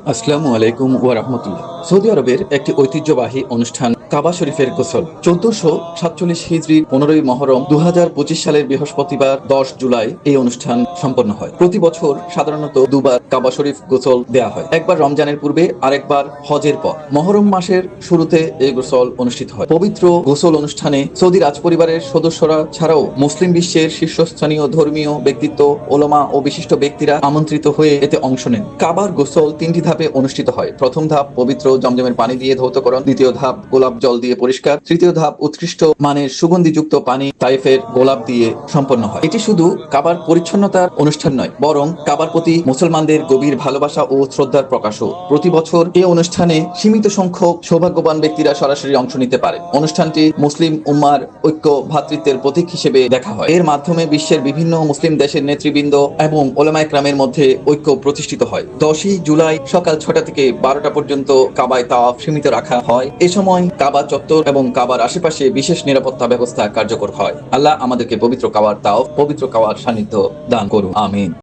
আসসালামু আলাইকুম ওয়া রাহমাতুল্লাহ। সৌদি আরবের একটি ঐতিহ্যবাহী অনুষ্ঠান কাবা শরীফের গোসল 1447 হিজরি 15ই মহরম 2025 সালের বৃহস্পতিবার 10 জুলাই এই অনুষ্ঠান সম্পন্ন হয়। প্রতি বছর সাধারণত দুবার কাবা শরীফ গোসল দেয়া হয়, একবার রমজানের পূর্বে আরেকবার হজের পর। মহরম মাসের শুরুতে এই গোসল অনুষ্ঠিত হয়। পবিত্র গোসল অনুষ্ঠানে সৌদি রাজপরিবারের সদস্যরা ছাড়াও মুসলিম বিশ্বের শীর্ষস্থানীয় ধর্মীয় ব্যক্তিত্ব, ওলামা ও বিশিষ্ট ব্যক্তিরা আমন্ত্রিত হয়ে এতে অংশ নেন। কাবার গোসল তিনটি ধাপে অনুষ্ঠিত হয়। প্রথম ধাপ পবিত্র জমজমের পানি দিয়ে ধৌতকরণ, দ্বিতীয় ধাপ গোলাপ জল দিয়ে পরিষ্কার, তৃতীয় ধাপ উৎকৃষ্ট মানের সুগন্ধিযুক্ত পানি তাইফের গোলাপ দিয়ে সম্পন্ন হয়। এটি শুধু কাবার পরিচ্ছন্নতার অনুষ্ঠান নয়, বরং কাবার প্রতি মুসলমানদের গভীর ভালোবাসা ও শ্রদ্ধার প্রকাশও। প্রতি বছর এই অনুষ্ঠানে সীমিত সংখ্যক সৌভাগ্যবান ব্যক্তিরা সরাসরি অংশ নিতে পারে। অনুষ্ঠানটি মুসলিম উম্মার ঐক্য, ভ্রাতৃত্বের প্রতীক হিসেবে দেখা হয়। এর মাধ্যমে বিশ্বের বিভিন্ন মুসলিম দেশের নেতৃবৃন্দ এবং ওলামায়ে কেরামের মধ্যে ঐক্য প্রতিষ্ঠিত হয়। 10ই জুলাই সকাল 6টা থেকে 12টা পর্যন্ত কাবায় তাওয়াফ সীমিত রাখা হয়। এ সময় কাবা চত্বর এবং কাবার আশেপাশে বিশেষ নিরাপত্তা ব্যবস্থা কার্যকর হয়। আল্লাহ আমাদেরকে পবিত্র কাবার তাওয়াফ, পবিত্র কাবার সান্নিধ্য দান করুন, আমিন।